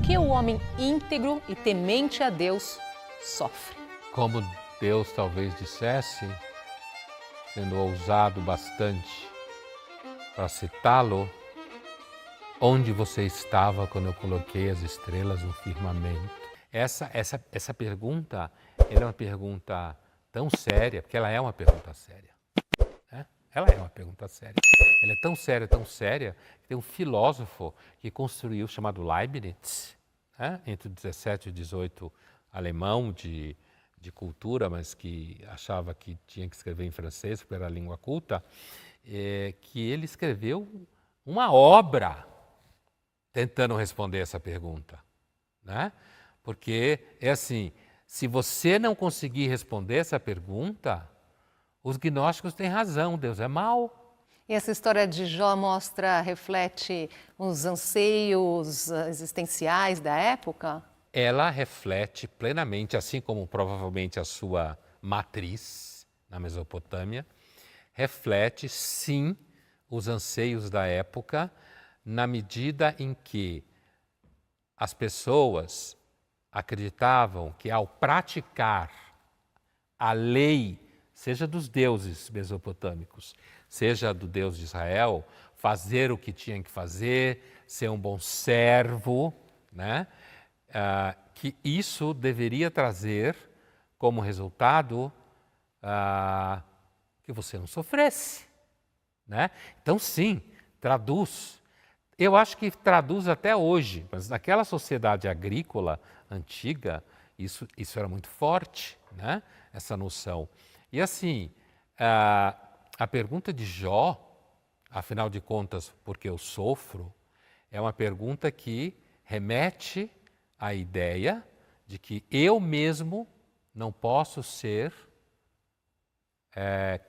que o homem íntegro e temente a Deus sofre? Como Deus talvez dissesse, sendo ousado bastante para citá-lo, onde você estava quando eu coloquei as estrelas no firmamento? Essa pergunta, ela é uma pergunta tão séria, porque ela é uma pergunta séria. Né? Ela é uma pergunta séria. Ela é tão séria, que tem um filósofo que construiu, chamado Leibniz, né? Entre o 17 e o 18, alemão de cultura, mas que achava que tinha que escrever em francês, porque era a língua culta, que ele escreveu uma obra tentando responder essa pergunta. Né? Porque é assim, se você não conseguir responder essa pergunta, os gnósticos têm razão, Deus é mau. E essa história de Jó reflete os anseios existenciais da época? Ela reflete plenamente, assim como provavelmente a sua matriz na Mesopotâmia, reflete sim os anseios da época, na medida em que as pessoas acreditavam que ao praticar a lei, seja dos deuses mesopotâmicos, seja do Deus de Israel, fazer o que tinha que fazer, ser um bom servo, né? Que isso deveria trazer como resultado que você não sofresse. Né? Então, sim, traduz. Eu acho que traduz até hoje, mas naquela sociedade agrícola antiga, isso era muito forte, né? Essa noção. E assim, a pergunta de Jó, afinal de contas, porque eu sofro, é uma pergunta que remete à ideia de que eu mesmo não posso ser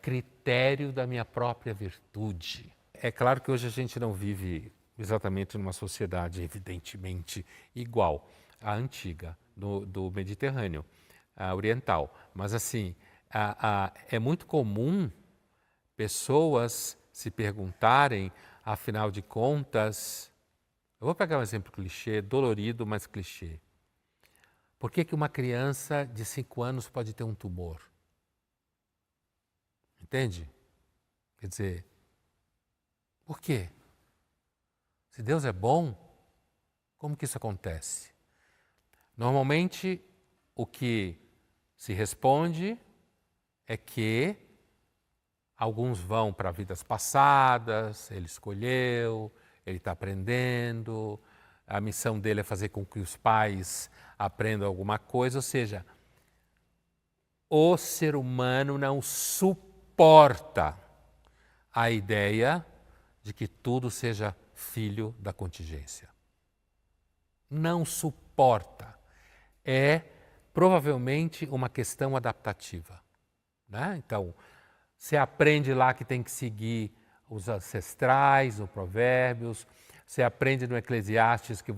critério da minha própria virtude. É claro que hoje a gente não vive exatamente numa sociedade evidentemente igual à antiga, do Mediterrâneo oriental. Mas assim, é muito comum pessoas se perguntarem, afinal de contas, eu vou pegar um exemplo clichê, dolorido, mas clichê. Por que uma criança de 5 anos pode ter um tumor? Entende? Quer dizer, por quê? Se Deus é bom, como que isso acontece? Normalmente, o que se responde é que alguns vão para vidas passadas, ele escolheu, ele está aprendendo, a missão dele é fazer com que os pais aprendam alguma coisa, ou seja, o ser humano não suporta a ideia de que tudo seja filho da contingência. Não suporta. É provavelmente uma questão adaptativa. Né? Então, você aprende lá que tem que seguir os ancestrais, no Provérbios, você aprende no Eclesiastes que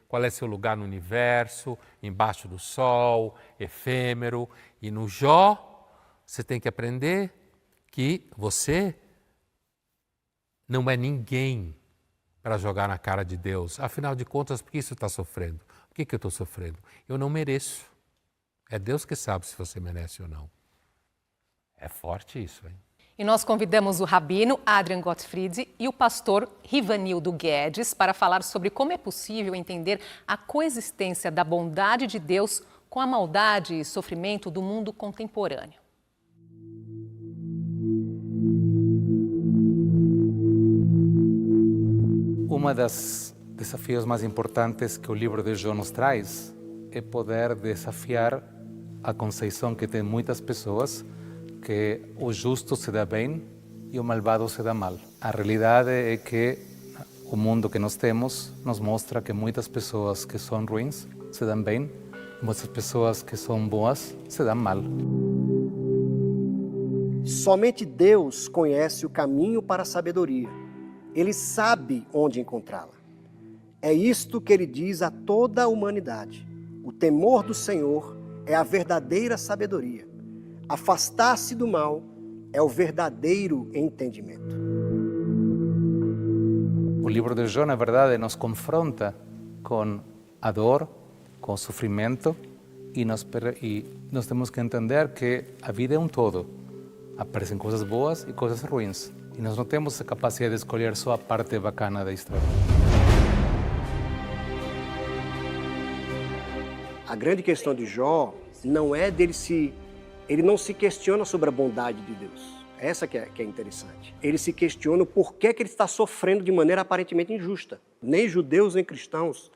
qual é seu lugar no universo, embaixo do sol, efêmero, e no Jó, você tem que aprender que você não é ninguém para jogar na cara de Deus. Afinal de contas, por que isso está sofrendo? Por que eu estou sofrendo? Eu não mereço. É Deus que sabe se você merece ou não. É forte isso, hein? E nós convidamos o rabino Adrian Gottfried e o pastor Rivanildo Guedes para falar sobre como é possível entender a coexistência da bondade de Deus com a maldade e sofrimento do mundo contemporâneo. Uma das desafios mais importantes que o livro de Jó nos traz é poder desafiar a concepção que tem muitas pessoas que o justo se dá bem e o malvado se dá mal. A realidade é que o mundo que nós temos nos mostra que muitas pessoas que são ruins se dão bem, muitas pessoas que são boas se dão mal. Somente Deus conhece o caminho para a sabedoria. Ele sabe onde encontrá-la. É isto que ele diz a toda a humanidade. O temor do Senhor é a verdadeira sabedoria. Afastar-se do mal é o verdadeiro entendimento. O livro de Jó, na verdade, nos confronta com a dor, com o sofrimento, e nós temos que entender que a vida é um todo. Aparecem coisas boas e coisas ruins. E nós não temos a capacidade de escolher só a parte bacana da história. A grande questão de Jó não é dele ele não se questiona sobre a bondade de Deus. Essa que é interessante. Ele se questiona o porquê que ele está sofrendo de maneira aparentemente injusta. Nem judeus nem cristãos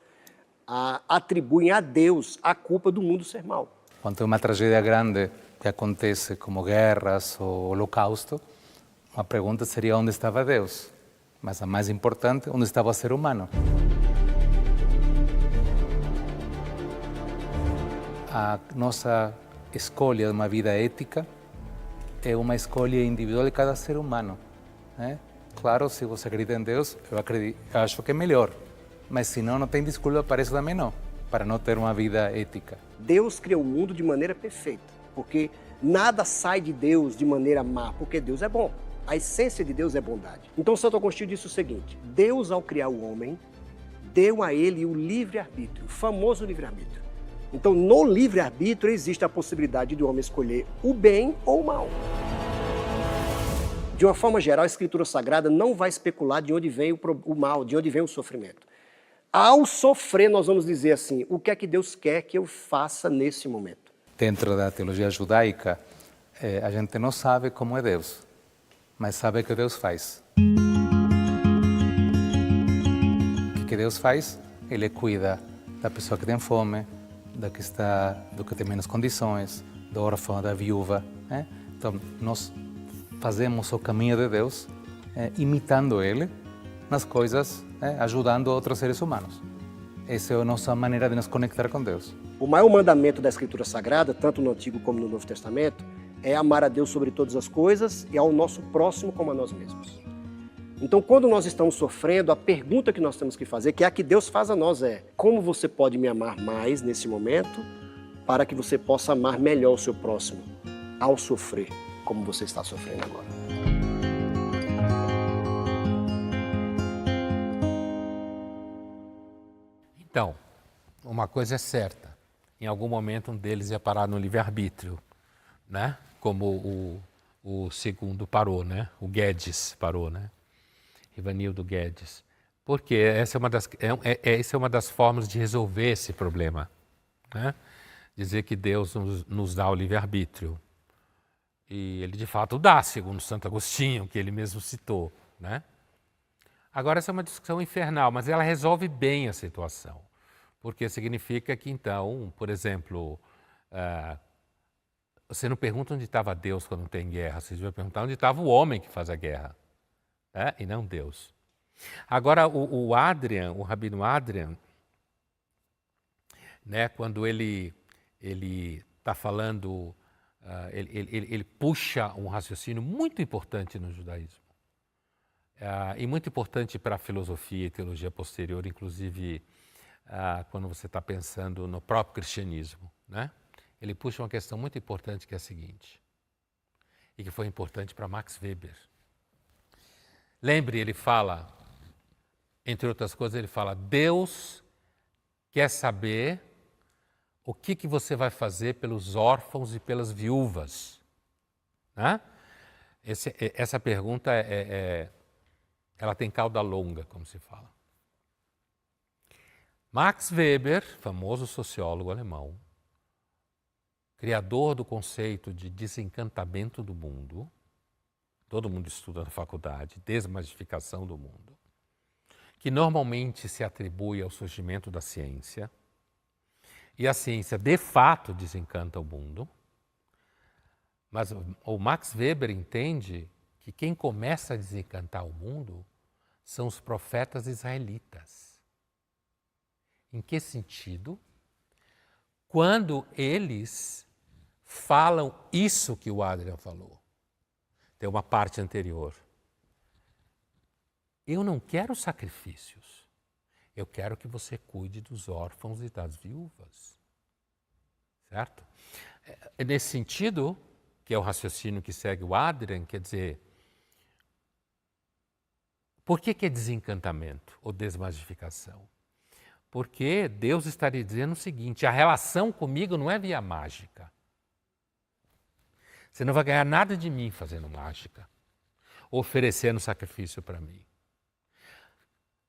atribuem a Deus a culpa do mundo ser mau. Quando é uma tragédia grande que acontece, como guerras ou holocausto, uma pergunta seria onde estava Deus? Mas a mais importante, onde estava o ser humano? A nossa escolha de uma vida ética é uma escolha individual de cada ser humano, né? Claro, se você acredita em Deus, eu acho que é melhor. Mas se não, não tem desculpa para isso também não, para não ter uma vida ética. Deus criou o mundo de maneira perfeita, porque nada sai de Deus de maneira má, porque Deus é bom. A essência de Deus é bondade. Então Santo Agostinho disse o seguinte: Deus, ao criar o homem, deu a ele o livre-arbítrio, o famoso livre-arbítrio. Então, no livre-arbítrio existe a possibilidade do homem escolher o bem ou o mal. De uma forma geral, a Escritura Sagrada não vai especular de onde vem o mal, de onde vem o sofrimento. Ao sofrer, nós vamos dizer assim: o que é que Deus quer que eu faça nesse momento? Dentro da teologia judaica, a gente não sabe como é Deus, mas sabe o que Deus faz. O que Deus faz? Ele cuida da pessoa que tem fome, do que tem menos condições, do órfão, da viúva, né? Então, nós fazemos o caminho de Deus, imitando Ele nas coisas, ajudando outros seres humanos. Essa é a nossa maneira de nos conectar com Deus. O maior mandamento da Escritura Sagrada, tanto no Antigo como no Novo Testamento, é amar a Deus sobre todas as coisas e ao nosso próximo como a nós mesmos. Então, quando nós estamos sofrendo, a pergunta que nós temos que fazer, que é a que Deus faz a nós, é: como você pode me amar mais nesse momento para que você possa amar melhor o seu próximo ao sofrer, como você está sofrendo agora? Então, uma coisa é certa: em algum momento um deles ia parar no livre-arbítrio, né? Como o segundo parou, né? O Guedes parou, né? Rivanildo Guedes. Porque essa é uma das formas de resolver esse problema, né? Dizer que Deus nos dá o livre-arbítrio. E ele de fato dá, segundo Santo Agostinho, que ele mesmo citou, né? Agora, essa é uma discussão infernal, mas ela resolve bem a situação. Porque significa que, então, por exemplo, você não pergunta onde estava Deus quando tem guerra, você vai perguntar onde estava o homem que faz a guerra, e não Deus. Agora, o Rabino Adrian, né, quando ele está falando, ele puxa um raciocínio muito importante no judaísmo, e muito importante para a filosofia e teologia posterior, inclusive quando você está pensando no próprio cristianismo, né? Ele puxa uma questão muito importante que é a seguinte, e que foi importante para Max Weber. Lembre, ele fala, entre outras coisas, ele fala: Deus quer saber o que você vai fazer pelos órfãos e pelas viúvas, né? Essa pergunta ela tem cauda longa, como se fala. Max Weber, famoso sociólogo alemão, criador do conceito de desencantamento do mundo, todo mundo estuda na faculdade, desmagificação do mundo, que normalmente se atribui ao surgimento da ciência, e a ciência de fato desencanta o mundo, mas o Max Weber entende que quem começa a desencantar o mundo são os profetas israelitas. Em que sentido? Quando eles falam isso que o Adrian falou. Tem uma parte anterior. Eu não quero sacrifícios. Eu quero que você cuide dos órfãos e das viúvas. Certo? Nesse sentido, que é o raciocínio que segue o Adrian, quer dizer, por que é desencantamento ou desmagificação? Porque Deus estaria dizendo o seguinte: a relação comigo não é via mágica. Você não vai ganhar nada de mim fazendo mágica, oferecendo sacrifício para mim.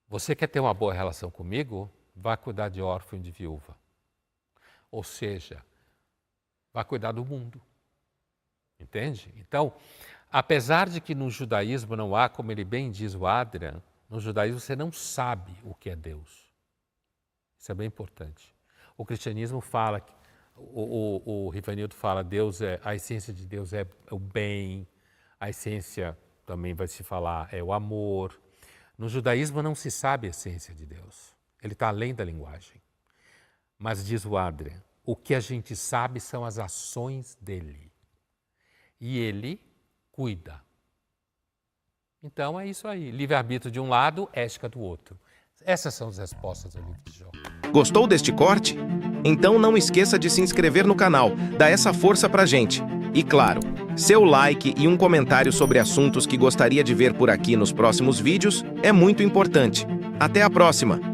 Você quer ter uma boa relação comigo? Vá cuidar de órfão e de viúva. Ou seja, vá cuidar do mundo. Entende? Então, apesar de que no judaísmo não há, como ele bem diz o Adrian, no judaísmo você não sabe o que é Deus. Isso é bem importante. O cristianismo fala, o Rivanildo fala, a essência de Deus é o bem, a essência também vai se falar é o amor. No judaísmo não se sabe a essência de Deus. Ele está além da linguagem. Mas diz o Adrian, o que a gente sabe são as ações dele. E ele cuida. Então é isso aí. Livre-arbítrio de um lado, ética do outro. Essas são as respostas do livro de Jó. Gostou deste corte? Então não esqueça de se inscrever no canal, dá essa força pra gente. E claro, seu like e um comentário sobre assuntos que gostaria de ver por aqui nos próximos vídeos é muito importante. Até a próxima!